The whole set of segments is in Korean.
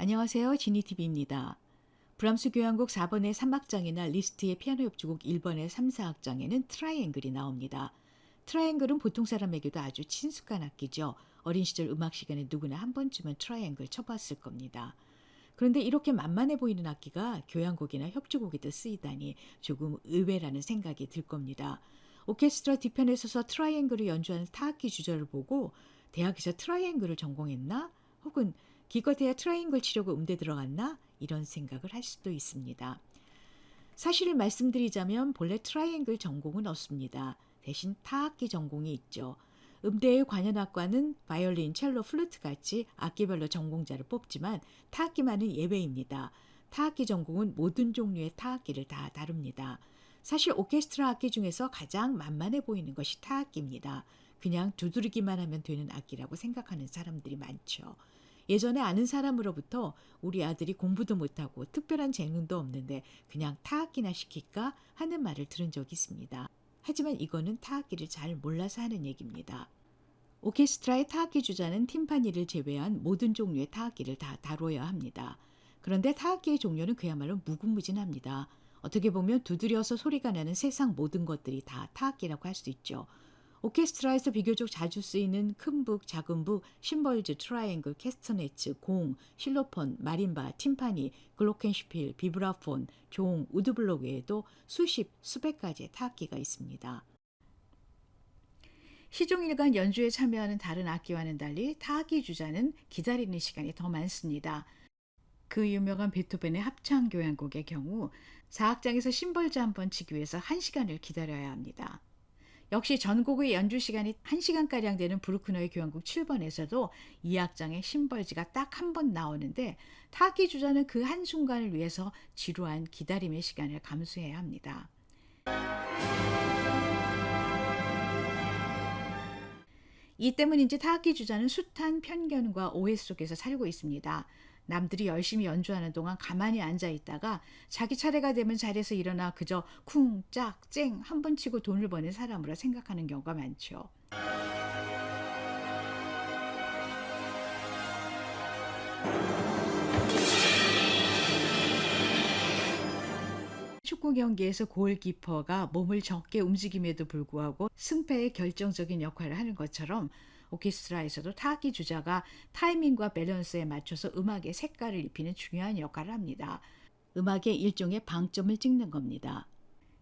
안녕하세요. 지니TV입니다. 브람스 교향곡 4번의 3악장이나 리스트의 피아노 협주곡 1번의 3, 4악장에는 트라이앵글이 나옵니다. 트라이앵글은 보통 사람에게도 아주 친숙한 악기죠. 어린 시절 음악 시간에 누구나 한 번쯤은 트라이앵글 쳐봤을 겁니다. 그런데 이렇게 만만해 보이는 악기가 교향곡이나 협주곡에도 쓰이다니 조금 의외라는 생각이 들 겁니다. 오케스트라 뒤편에 서서 트라이앵글을 연주하는 타악기 주자를 보고 대학에서 트라이앵글을 전공했나? 혹은 기껏해야 트라이앵글 치려고 음대 들어갔나? 이런 생각을 할 수도 있습니다. 사실을 말씀드리자면 본래 트라이앵글 전공은 없습니다. 대신 타악기 전공이 있죠. 음대의 관현악과는 바이올린, 첼로, 플루트 같이 악기별로 전공자를 뽑지만 타악기만은 예외입니다. 타악기 전공은 모든 종류의 타악기를 다 다룹니다. 사실 오케스트라 악기 중에서 가장 만만해 보이는 것이 타악기입니다. 그냥 두드리기만 하면 되는 악기라고 생각하는 사람들이 많죠. 예전에 아는 사람으로부터 우리 아들이 공부도 못하고 특별한 재능도 없는데 그냥 타악기나 시킬까 하는 말을 들은 적이 있습니다. 하지만 이거는 타악기를 잘 몰라서 하는 얘기입니다. 오케스트라의 타악기 주자는 팀파니를 제외한 모든 종류의 타악기를 다 다뤄야 합니다. 그런데 타악기의 종류는 그야말로 무궁무진합니다. 어떻게 보면 두드려서 소리가 나는 세상 모든 것들이 다 타악기라고 할 수 있죠. 오케스트라에서 비교적 자주 쓰이는 큰 북, 작은 북, 심벌즈, 트라이앵글, 캐스터네츠, 공, 실로폰, 마림바, 팀파니, 글로켄슈필, 비브라폰, 종, 우드블록 외에도 수십, 수백 가지의 타악기가 있습니다. 시종일관 연주에 참여하는 다른 악기와는 달리 타악기 주자는 기다리는 시간이 더 많습니다. 그 유명한 베토벤의 합창교향곡의 경우 4악장에서 심벌즈 한 번 치기 위해서 1시간을 기다려야 합니다. 역시 전곡의 연주 시간이 1시간가량 되는 브루크너의 교향곡 7번에서도 2악장에 심벌즈가 딱 한 번 나오는데 타악기 주자는 그 한순간을 위해서 지루한 기다림의 시간을 감수해야 합니다. 이 때문인지 타악기 주자는 숱한 편견과 오해 속에서 살고 있습니다. 남들이 열심히 연주하는 동안 가만히 앉아 있다가 자기 차례가 되면 자리에서 일어나 그저 쿵, 짝, 쨍 한 번 치고 돈을 버는 사람으로 생각하는 경우가 많죠. 축구 경기에서 골키퍼가 몸을 적게 움직임에도 불구하고 승패에 결정적인 역할을 하는 것처럼 오케스트라에서도 타악기 주자가 타이밍과 밸런스에 맞춰서 음악의 색깔을 입히는 중요한 역할을 합니다. 음악의 일종의 방점을 찍는 겁니다.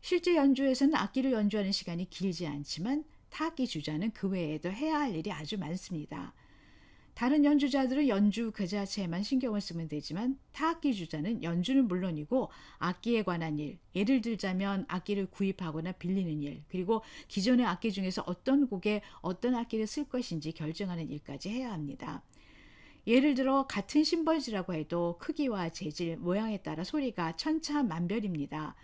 실제 연주에서는 악기를 연주하는 시간이 길지 않지만 타악기 주자는 그 외에도 해야 할 일이 아주 많습니다. 다른 연주자들은 연주 그 자체에만 신경을 쓰면 되지만 타악기 주자는 연주는 물론이고 악기에 관한 일, 예를 들자면 악기를 구입하거나 빌리는 일, 그리고 기존의 악기 중에서 어떤 곡에 어떤 악기를 쓸 것인지 결정하는 일까지 해야 합니다. 예를 들어 같은 심벌즈라고 해도 크기와 재질, 모양에 따라 소리가 천차만별입니다.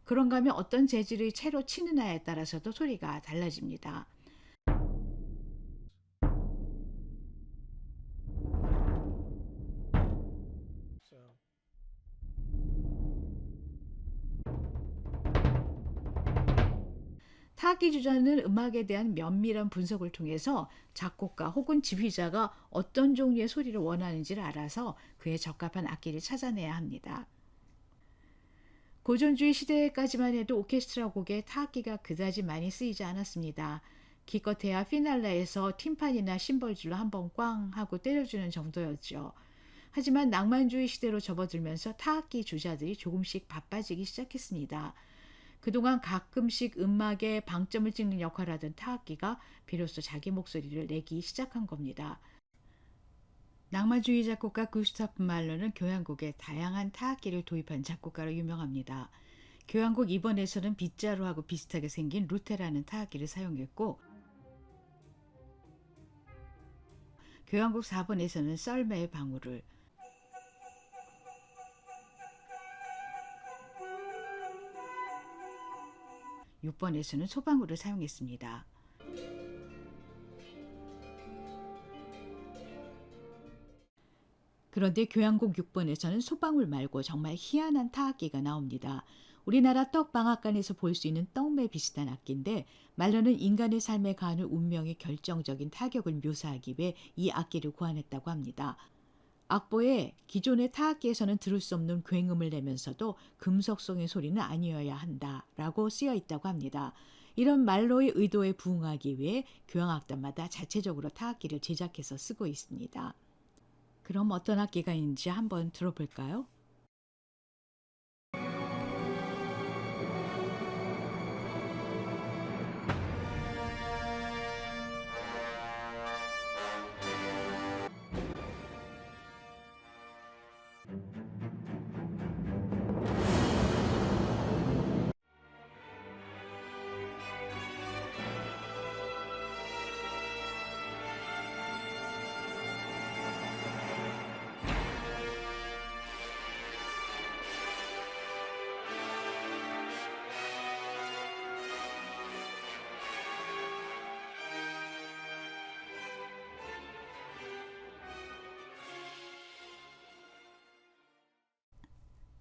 그런가 하면 어떤 재질의 채로 치느냐에 따라서도 소리가 달라집니다. So 타악기 주자는 음악에 대한 면밀한 분석을 통해서 작곡가 혹은 지휘자가 어떤 종류의 소리를 원하는지를 알아서 그에 적합한 악기를 찾아내야 합니다. 고전주의 시대까지만 해도 오케스트라 곡에 타악기가 그다지 많이 쓰이지 않았습니다. 기껏해야 피날레에서 팀판이나 심벌줄로 한번 꽝 하고 때려주는 정도였죠. 하지만 낭만주의 시대로 접어들면서 타악기 주자들이 조금씩 바빠지기 시작했습니다. 그동안 가끔씩 음악에 방점을 찍는 역할을 하던 타악기가 비로소 자기 목소리를 내기 시작한 겁니다. 낭만주의 작곡가 구스타프 말러는 교향곡에 다양한 타악기를 도입한 작곡가로 유명합니다. 교향곡 2번에서는 빗자루하고 비슷하게 생긴 루테라는 타악기를 사용했고 교향곡 4번에서는 썰매의 방울을 6번에서는 소방울을 사용했습니다. 그런데 교향곡 6번에서는 소방울 말고 정말 희한한 타악기가 나옵니다. 우리나라 떡방앗간에서 볼 수 있는 떡매 비슷한 악기인데 말로는 인간의 삶에 가하는 운명의 결정적인 타격을 묘사하기 위해 이 악기를 고안했다고 합니다. 악보에 기존의 타악기에서는 들을 수 없는 굉음을 내면서도 금속성의 소리는 아니어야 한다라고 쓰여 있다고 합니다. 이런 말로의 의도에 부응하기 위해 교향악단마다 자체적으로 타악기를 제작해서 쓰고 있습니다. 그럼 어떤 악기가 있는지 한번 들어볼까요?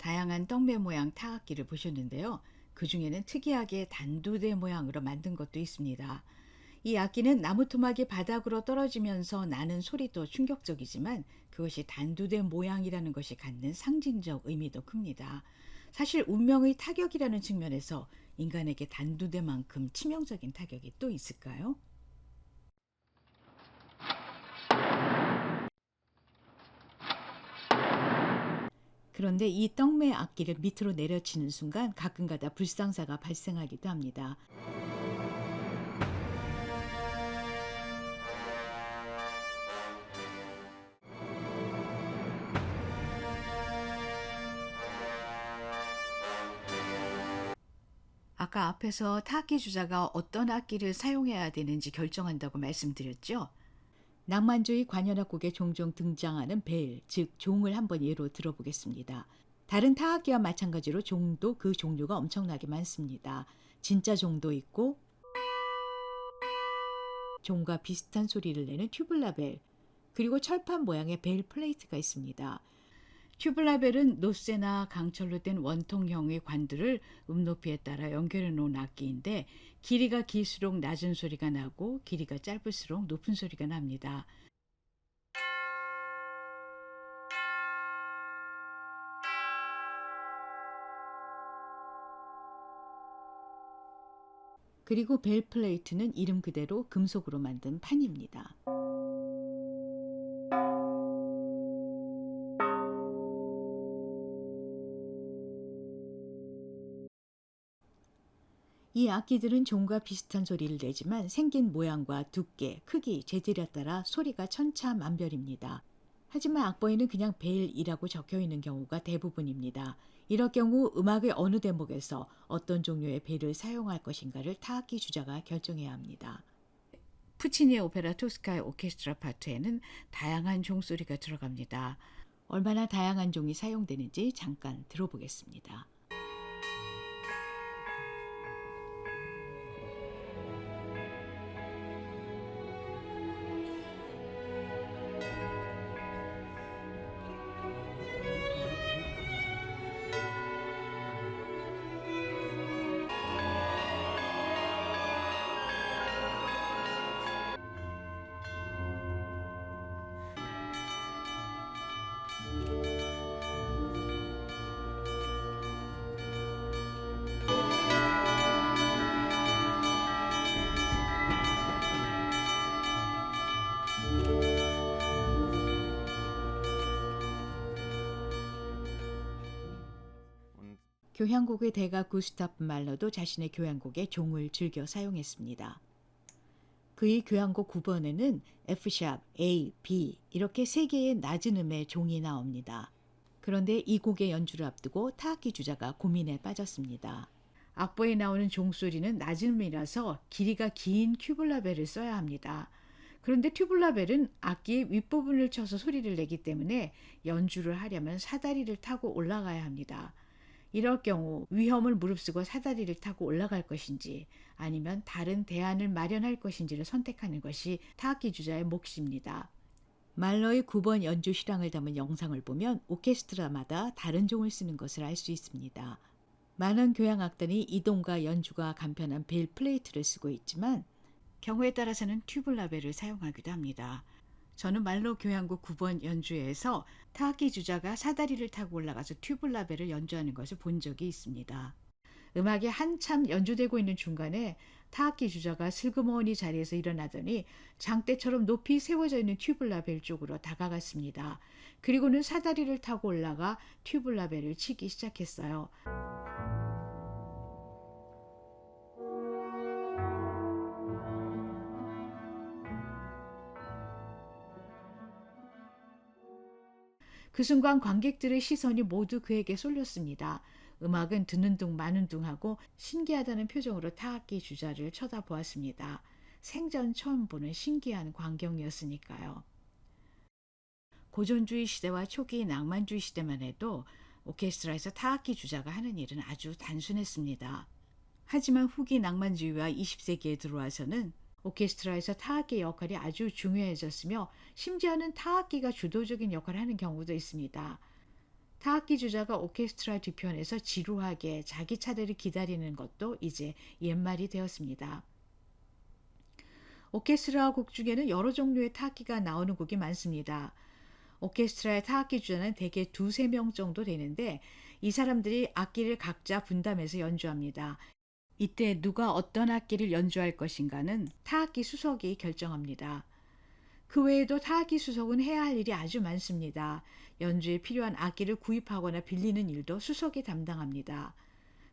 다양한 떡배 모양 타악기를 보셨는데요. 그 중에는 특이하게 단두대 모양으로 만든 것도 있습니다. 이 악기는 나무 토막이 바닥으로 떨어지면서 나는 소리도 충격적이지만 그것이 단두대 모양이라는 것이 갖는 상징적 의미도 큽니다. 사실 운명의 타격이라는 측면에서 인간에게 단두대만큼 치명적인 타격이 또 있을까요? 그런데 이 떡매 악기를 밑으로 내려치는 순간 가끔가다 불상사가 발생하기도 합니다. 아까 앞에서 타악기 주자가 어떤 악기를 사용해야 되는지 결정한다고 말씀드렸죠? 낭만주의 관현악곡에 종종 등장하는 벨, 즉 종을 한번 예로 들어보겠습니다. 다른 타악기와 마찬가지로 종도 그 종류가 엄청나게 많습니다. 진짜 종도 있고 종과 비슷한 소리를 내는 튜블라벨, 그리고 철판 모양의 벨 플레이트가 있습니다. 튜블라벨은 노쇠나 강철로 된 원통형의 관들을 높이에 따라 연결해 놓은 악기인데 길이가 길수록 낮은 소리가 나고 길이가 짧을수록 높은 소리가 납니다. 그리고 벨 플레이트는 이름 그대로 금속으로 만든 판입니다. 이 악기들은 종과 비슷한 소리를 내지만 생긴 모양과 두께, 크기, 재질에 따라 소리가 천차만별입니다. 하지만 악보에는 그냥 벨이라고 적혀 있는 경우가 대부분입니다. 이럴 경우 음악의 어느 대목에서 어떤 종류의 벨을 사용할 것인가를 타악기 주자가 결정해야 합니다. 푸치니의 오페라 토스카의 오케스트라 파트에는 다양한 종소리가 들어갑니다. 얼마나 다양한 종이 사용되는지 잠깐 들어보겠습니다. 교향곡의 대가 구스타프 말러도 자신의 교향곡에 종을 즐겨 사용했습니다. 그의 교향곡 9번에는 F샵, A, B 이렇게 세 개의 낮은 음의 종이 나옵니다. 그런데 이 곡의 연주를 앞두고 타악기 주자가 고민에 빠졌습니다. 악보에 나오는 종소리는 낮은 음이라서 길이가 긴 튜블라벨을 써야 합니다. 그런데 튜블라벨은 악기의 윗부분을 쳐서 소리를 내기 때문에 연주를 하려면 사다리를 타고 올라가야 합니다. 이럴 경우 위험을 무릅쓰고 사다리를 타고 올라갈 것인지 아니면 다른 대안을 마련할 것인지를 선택하는 것이 타악기 주자의 몫입니다. 말러의 9번 연주 실황을 담은 영상을 보면 오케스트라마다 다른 종을 쓰는 것을 알 수 있습니다. 많은 교향악단이 이동과 연주가 간편한 벨 플레이트를 쓰고 있지만 경우에 따라서는 튜블라벨을 사용하기도 합니다. 저는 말로 교향곡 9번 연주회에서 타악기 주자가 사다리를 타고 올라가서 튜블라벨을 연주하는 것을 본 적이 있습니다. 음악이 한참 연주되고 있는 중간에 타악기 주자가 슬그머니 자리에서 일어나더니 장대처럼 높이 세워져 있는 튜블라벨 쪽으로 다가갔습니다. 그리고는 사다리를 타고 올라가 튜블라벨을 치기 시작했어요. 그 순간 관객들의 시선이 모두 그에게 쏠렸습니다. 음악은 듣는 둥 마는 둥 하고 신기하다는 표정으로 타악기 주자를 쳐다보았습니다. 생전 처음 보는 신기한 광경이었으니까요. 고전주의 시대와 초기 낭만주의 시대만 해도 오케스트라에서 타악기 주자가 하는 일은 아주 단순했습니다. 하지만 후기 낭만주의와 20세기에 들어와서는 오케스트라에서 타악기의 역할이 아주 중요해졌으며 심지어는 타악기가 주도적인 역할을 하는 경우도 있습니다. 타악기 주자가 오케스트라 뒤편에서 지루하게 자기 차례를 기다리는 것도 이제 옛말이 되었습니다. 오케스트라 곡 중에는 여러 종류의 타악기가 나오는 곡이 많습니다. 오케스트라의 타악기 주자는 대개 두세 명 정도 되는데 이 사람들이 악기를 각자 분담해서 연주합니다. 이때 누가 어떤 악기를 연주할 것인가는 타악기 수석이 결정합니다. 그 외에도 타악기 수석은 해야 할 일이 아주 많습니다. 연주에 필요한 악기를 구입하거나 빌리는 일도 수석이 담당합니다.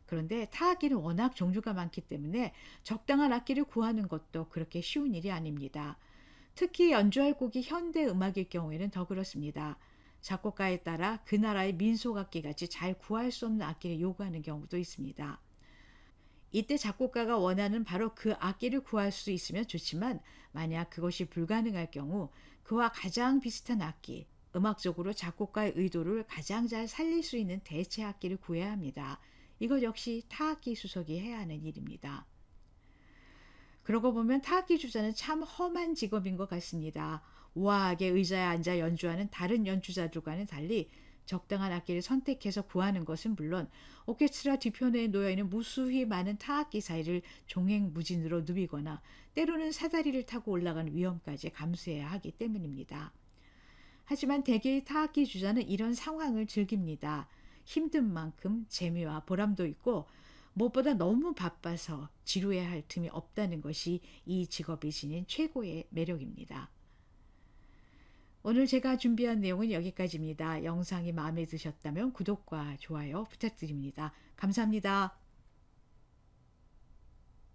그런데 타악기는 워낙 종류가 많기 때문에 적당한 악기를 구하는 것도 그렇게 쉬운 일이 아닙니다. 특히 연주할 곡이 현대 음악일 경우에는 더 그렇습니다. 작곡가에 따라 그 나라의 민속악기 같이 잘 구할 수 없는 악기를 요구하는 경우도 있습니다. 이때 작곡가가 원하는 바로 그 악기를 구할 수 있으면 좋지만 만약 그것이 불가능할 경우 그와 가장 비슷한 악기, 음악적으로 작곡가의 의도를 가장 잘 살릴 수 있는 대체 악기를 구해야 합니다. 이것 역시 타악기 수석이 해야 하는 일입니다. 그러고 보면 타악기 주자는 참 험한 직업인 것 같습니다. 우아하게 의자에 앉아 연주하는 다른 연주자들과는 달리 적당한 악기를 선택해서 구하는 것은 물론 오케스트라 뒤편에 놓여있는 무수히 많은 타악기 사이를 종횡무진으로 누비거나 때로는 사다리를 타고 올라가는 위험까지 감수해야 하기 때문입니다. 하지만 대개의 타악기 주자는 이런 상황을 즐깁니다. 힘든 만큼 재미와 보람도 있고 무엇보다 너무 바빠서 지루해할 틈이 없다는 것이 이 직업이 지닌 최고의 매력입니다. 오늘 제가 준비한 내용은 여기까지입니다. 영상이 마음에 드셨다면 구독과 좋아요 부탁드립니다. 감사합니다.